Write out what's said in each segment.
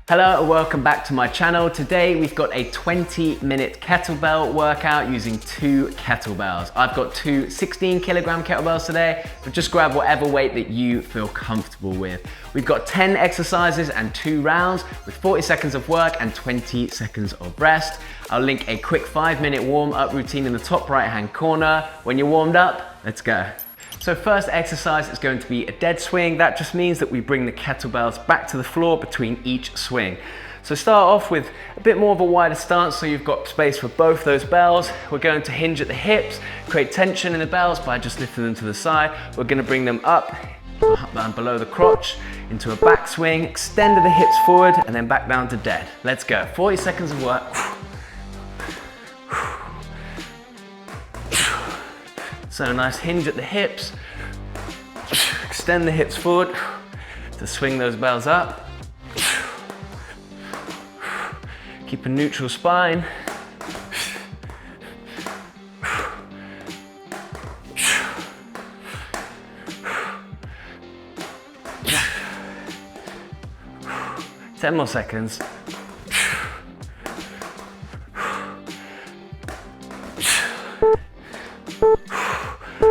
Hello and welcome back to my channel. Today we've got a 20-minute kettlebell workout using 2 kettlebells. I've got 2 16-kilogram kettlebells today, but just grab whatever weight that you feel comfortable with. We've got 10 exercises and 2 rounds with 40 seconds of work and 20 seconds of rest. I'll link a quick 5-minute warm-up routine in the top right-hand corner. When you're warmed up, let's go. So first exercise is going to be a dead swing. That just means that we bring the kettlebells back to the floor between each swing. So start off with a bit more of a wider stance so you've got space for both those bells. We're going to hinge at the hips, create tension in the bells by just lifting them to the side. We're going to bring them up and below the crotch into a back swing, extend the hips forward and then back down to dead. Let's go. 40 seconds of work. So a nice hinge at the hips, extend the hips forward to swing those bells up. Keep a neutral spine. Ten more seconds.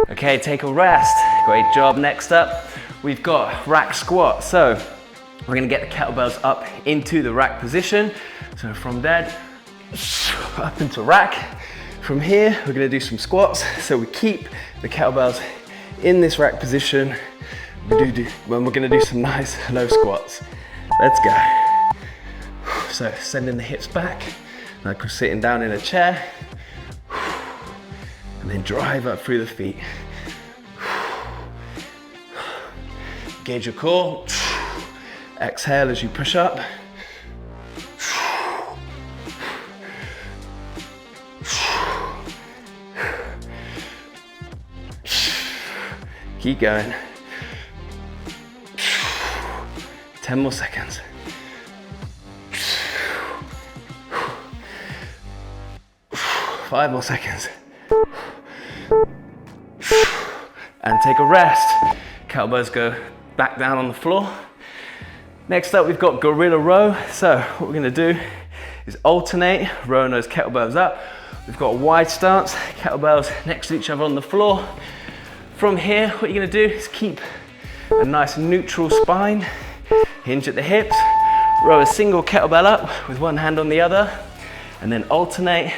Okay, take a rest. Great job. Next up, we've got rack squat. So we're gonna get the kettlebells up into the rack position. So from dead, up into rack. From here, we're gonna do some squats. So we keep the kettlebells in this rack position. When we're gonna do some nice low squats. Let's go. So sending the hips back, like we're sitting down in a chair. And then drive up through the feet. Engage your core. Exhale as you push up. Keep going. 10 more seconds. Five more seconds. And take a rest. Kettlebells go back down on the floor. Next up, we've got gorilla row. So what we're gonna do is alternate, rowing those kettlebells up. We've got a wide stance, kettlebells next to each other on the floor. From here, what you're gonna do is keep a nice neutral spine, hinge at the hips, row a single kettlebell up with one hand on the other, and then alternate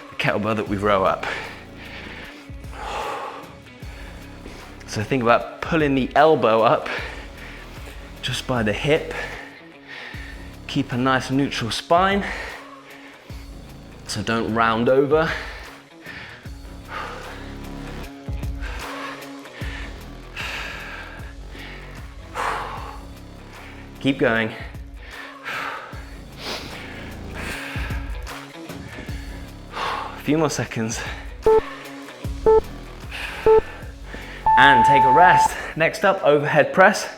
the kettlebell that we row up. So think about pulling the elbow up just by the hip. Keep a nice neutral spine, so don't round over. Keep going. A few more seconds. And take a rest. Next up, overhead press.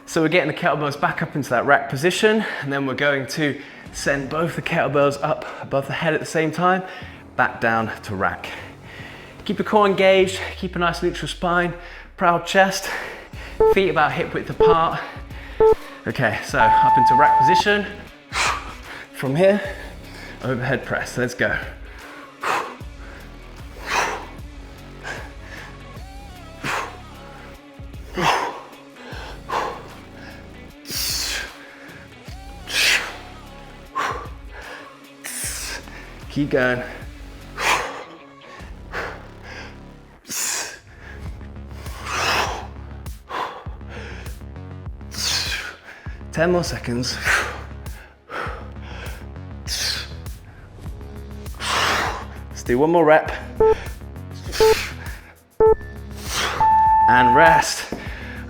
So we're getting the kettlebells back up into that rack position, and then we're going to send both the kettlebells up above the head at the same time, back down to rack. Keep your core engaged, keep a nice neutral spine, proud chest, feet about hip width apart. Okay, so up into rack position. From here, overhead press, let's go. Keep going. Ten more seconds. Let's do one more rep. And rest.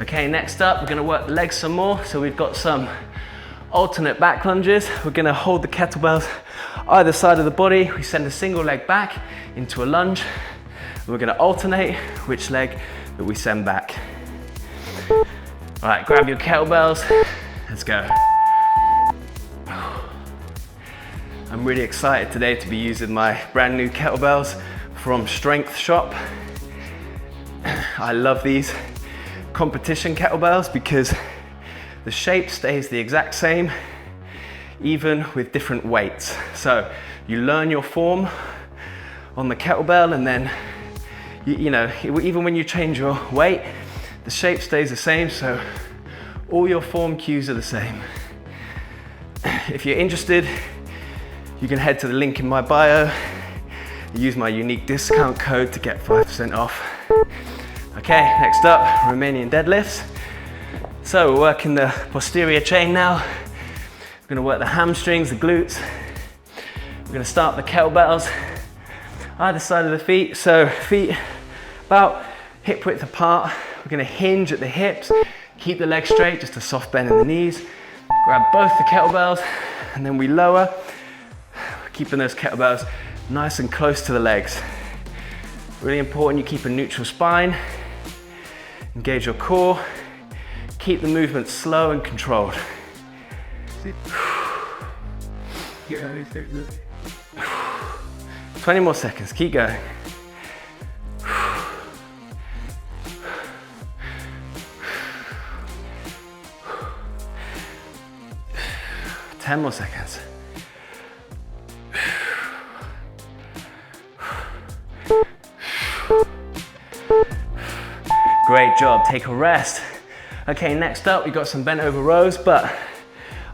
Okay, next up, we're gonna work the legs some more. So we've got some alternate back lunges. We're gonna hold the kettlebells either side of the body. We send a single leg back into a lunge. We're gonna alternate which leg that we send back. All right, grab your kettlebells. Let's go. I'm really excited today to be using my brand new kettlebells from Strength Shop. I love these competition kettlebells because the shape stays the exact same even with different weights. So you learn your form on the kettlebell, and then you know, even when you change your weight, the shape stays the same, so all your form cues are the same. If you're interested, you can head to the link in my bio, use my unique discount code to get 5% off. Okay, next up, Romanian deadlifts. So we're working the posterior chain now. We're gonna work the hamstrings, the glutes. We're gonna start the kettlebells either side of the feet. So feet about hip width apart. We're gonna hinge at the hips, keep the legs straight, just a soft bend in the knees. Grab both the kettlebells, and then we lower, keeping those kettlebells nice and close to the legs. Really important you keep a neutral spine, engage your core, keep the movement slow and controlled. 20 more seconds, keep going. 10 more seconds. Great job, take a rest. Okay, next up, we've got some bent over rows, but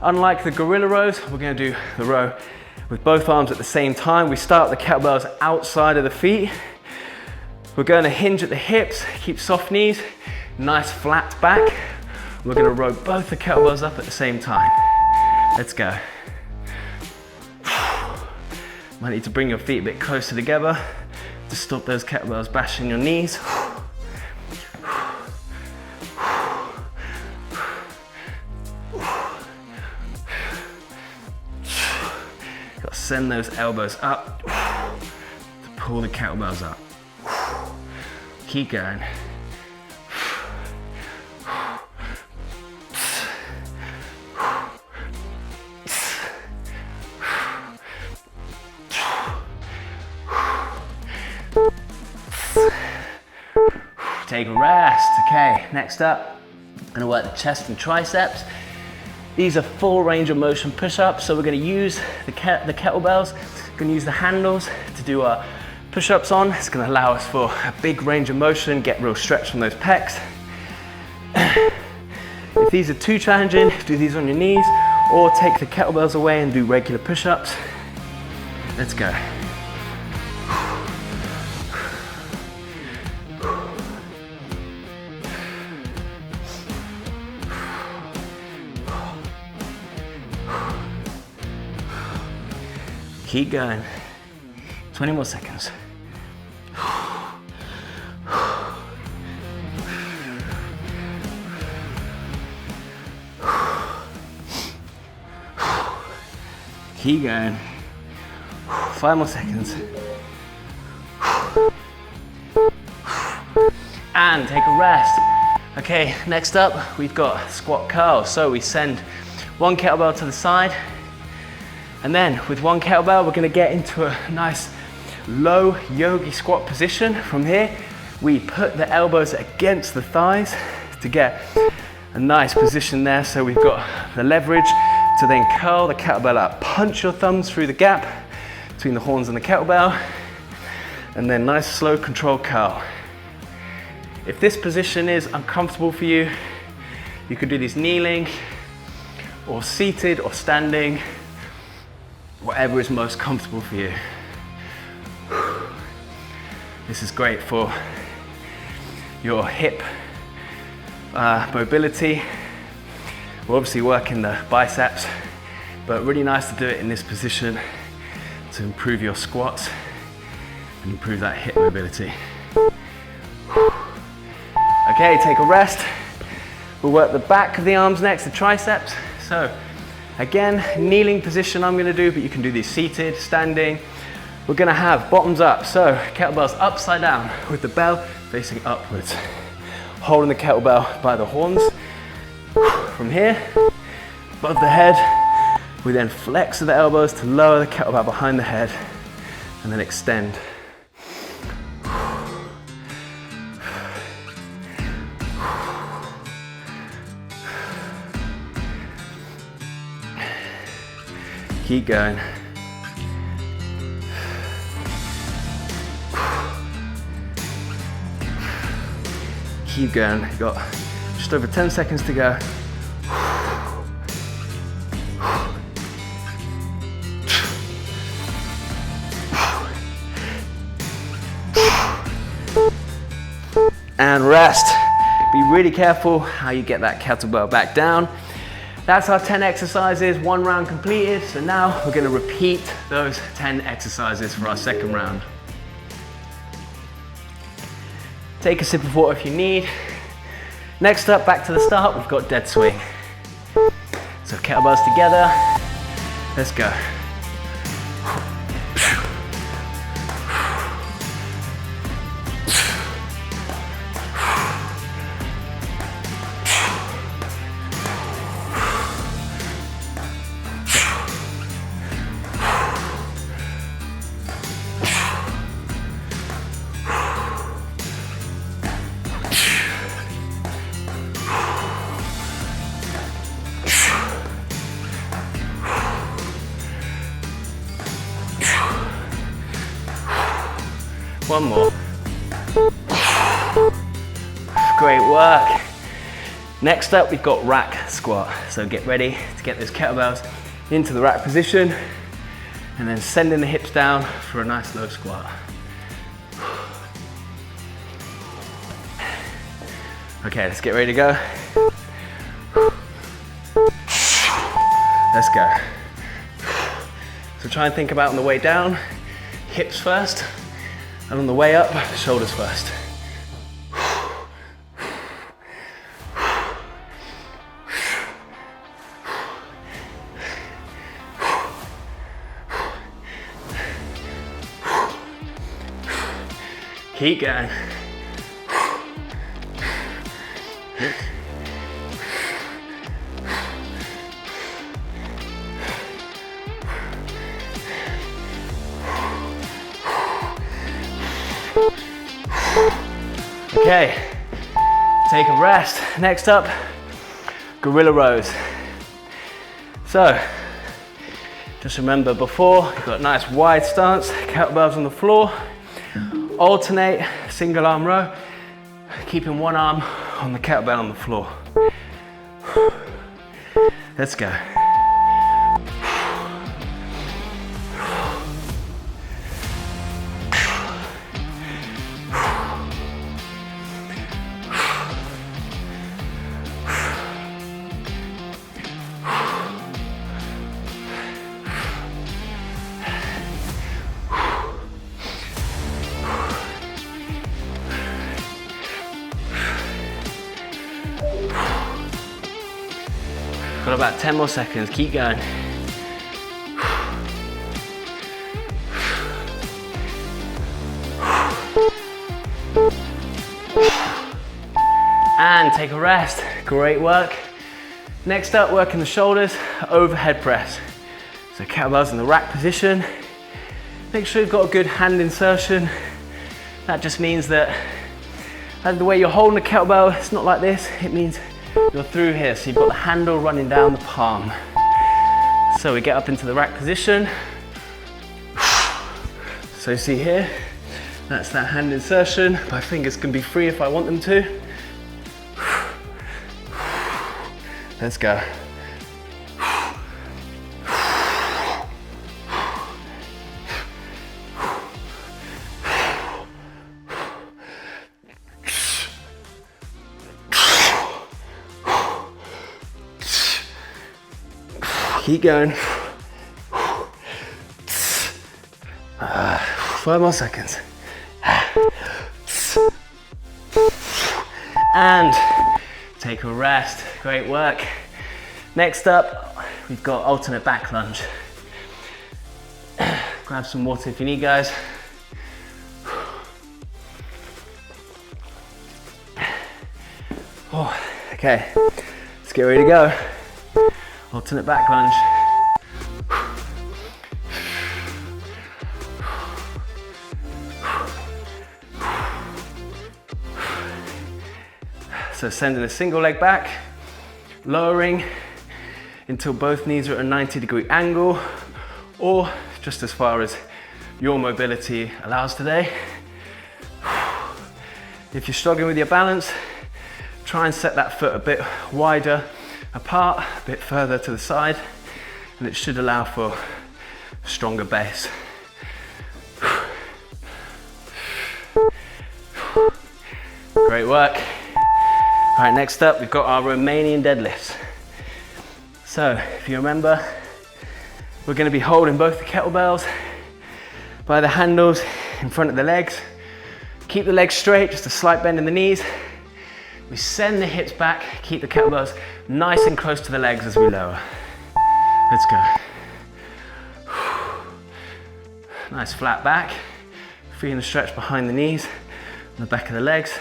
unlike the gorilla rows, we're gonna do the row with both arms at the same time. We start the kettlebells outside of the feet. We're gonna hinge at the hips, keep soft knees, nice flat back. We're gonna row both the kettlebells up at the same time. Let's go. Might need to bring your feet a bit closer together to stop those kettlebells bashing your knees. Got to send those elbows up to pull the kettlebells up. Keep going. Take a rest. Okay, next up, I'm gonna work the chest and triceps. These are full range of motion push-ups, so we're gonna use the kettlebells, we're gonna use the handles to do our push-ups on. It's gonna allow us for a big range of motion, get real stretch from those pecs. If these are too challenging, do these on your knees, or take the kettlebells away and do regular push-ups. Let's go. Keep going. 20 more seconds. Keep going. 5 more seconds. And take a rest. Okay, next up, we've got squat curls. So we send one kettlebell to the side, and then with one kettlebell, we're gonna get into a nice low yogi squat position. From here, we put the elbows against the thighs to get a nice position there. So we've got the leverage to then curl the kettlebell up. Punch your thumbs through the gap between the horns and the kettlebell, and then nice slow controlled curl. If this position is uncomfortable for you, you could do this kneeling or seated or standing, whatever is most comfortable for you. This is great for your hip mobility. We're obviously working the biceps, but really nice to do it in this position to improve your squats and improve that hip mobility. Okay, take a rest. We'll work the back of the arms next, the triceps. So again, kneeling position I'm gonna do, but you can do these seated, standing. We're gonna have bottoms up, so kettlebells upside down with the bell facing upwards. Holding the kettlebell by the horns. From here, above the head, we then flex the elbows to lower the kettlebell behind the head, and then extend. Keep going. Keep going. You've got just over 10 seconds to go. And rest. Be really careful how you get that kettlebell back down. That's our 10 exercises, 1 round completed. So now we're going to repeat those 10 exercises for our second round. Take a sip of water if you need. Next up, back to the start, we've got dead swing. So kettlebells together. Let's go. One more. Great work. Next up, we've got rack squat. So get ready to get those kettlebells into the rack position and then sending the hips down for a nice low squat. Okay, let's get ready to go. Let's go. So try and think about on the way down, hips first. And on the way up, shoulders first. Keep going. Okay, take a rest. Next up, gorilla rows. So, just remember before, you've got a nice wide stance, kettlebells on the floor, alternate single arm row, keeping one arm on the kettlebell on the floor. Let's go. Got about 10 more seconds, keep going. And take a rest, great work. Next up, working the shoulders, overhead press. So kettlebells in the rack position. Make sure you've got a good hand insertion. That just means that the way you're holding the kettlebell, it's not like this, it means you're through here, so you've got the handle running down the palm. So we get up into the rack position. So see here, that's that hand insertion. My fingers can be free if I want them to. Let's go. Keep going. 5 more seconds. And take a rest. Great work. Next up, we've got alternate back lunge. Grab some water if you need, guys. Oh, okay, let's get ready to go. Alternate back lunge. So sending a single leg back, lowering until both knees are at a 90-degree angle, or just as far as your mobility allows today. If you're struggling with your balance, try and set that foot a bit wider apart, a bit further to the side, and it should allow for a stronger base. Great work. All right, next up, we've got our Romanian deadlifts. So if you remember, we're going to be holding both the kettlebells by the handles in front of the legs. Keep the legs straight, just a slight bend in the knees. We send the hips back, keep the kettlebells nice and close to the legs as we lower. Let's go. Nice flat back, feeling the stretch behind the knees and the back of the legs.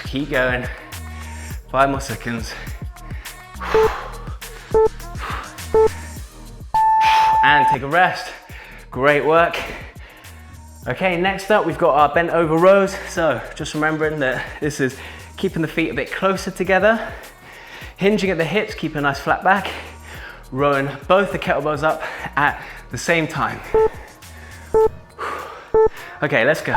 Keep going, 5 more seconds. And take a rest. Great work. Okay, next up we've got our bent over rows. So just remembering that this is keeping the feet a bit closer together, hinging at the hips, keep a nice flat back, rowing both the kettlebells up at the same time. Okay, let's go.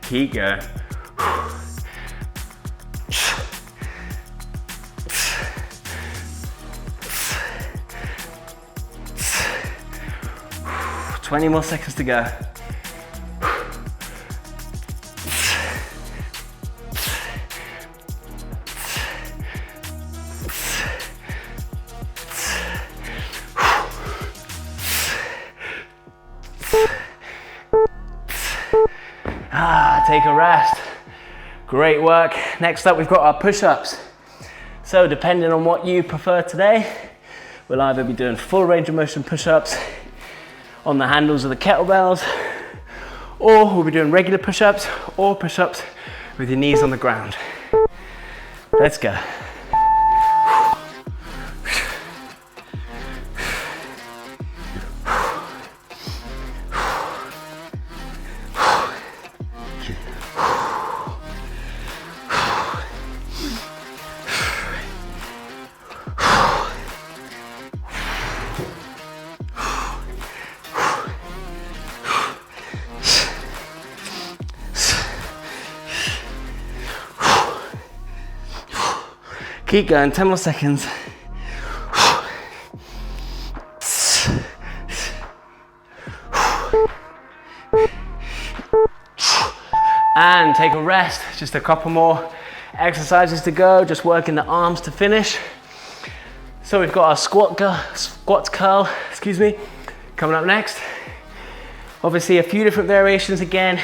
Keep going. 20 more seconds to go. Take a rest. Great work. Next up, we've got our push-ups. So depending on what you prefer today, we'll either be doing full range of motion push-ups on the handles of the kettlebells, or we'll be doing regular push-ups or push-ups with your knees on the ground. Let's go. Keep going, 10 more seconds. And take a rest, just a couple more exercises to go, just working the arms to finish. So we've got our squat curl, coming up next. Obviously a few different variations again.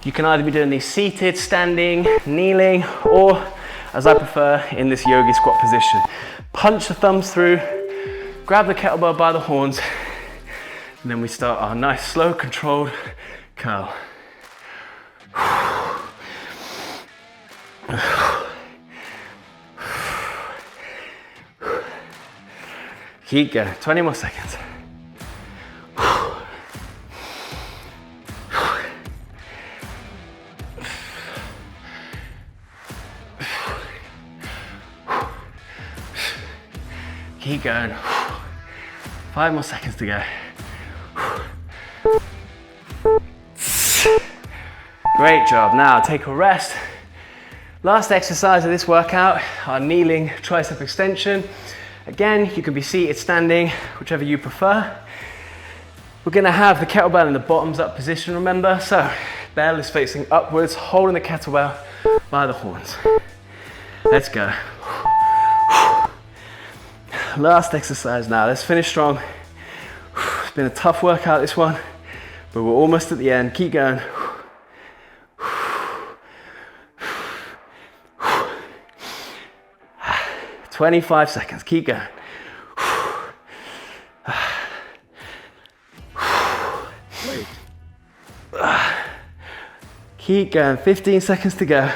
You can either be doing these seated, standing, kneeling, or as I prefer, in this yogi squat position. Punch the thumbs through, grab the kettlebell by the horns, and then we start our nice, slow, controlled curl. Keep going, 20 more seconds. Keep going. 5 more seconds to go. Great job. Now take a rest. Last exercise of this workout, our kneeling tricep extension. Again, you can be seated, standing, whichever you prefer. We're gonna have the kettlebell in the bottoms up position, remember? So, bell is facing upwards, holding the kettlebell by the horns. Let's go. Last exercise now, let's finish strong. It's been a tough workout, this one, but we're almost at the end. Keep going. 25 seconds, keep going. Keep going, 15 seconds to go.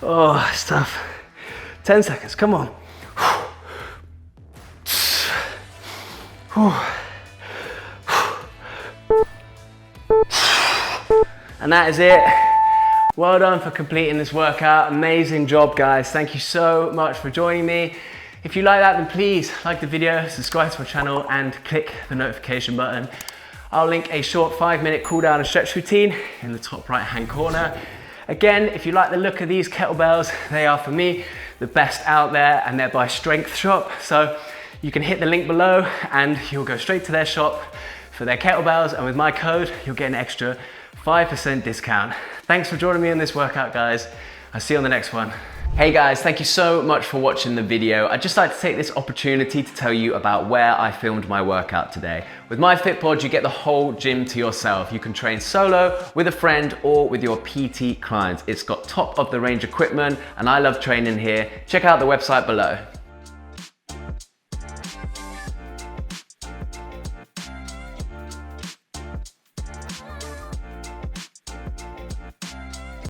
Oh, it's tough. 10 seconds, come on. And that is it. Well done for completing this workout. Amazing job, guys. Thank you so much for joining me. If you like that, then please like the video, subscribe to my channel, and click the notification button. I'll link a short 5-minute cool down and stretch routine in the top right-hand corner. Again, if you like the look of these kettlebells, they are, for me, the best out there, and they're by Strength Shop. So you can hit the link below and you'll go straight to their shop for their kettlebells, and with my code, you'll get an extra 5% discount. Thanks for joining me in this workout, guys. I'll see you on the next one. Hey guys, thank you so much for watching the video. I'd just like to take this opportunity to tell you about where I filmed my workout today. With MyFitPod, you get the whole gym to yourself. You can train solo, with a friend, or with your PT clients. It's got top of the range equipment, and I love training here. Check out the website below.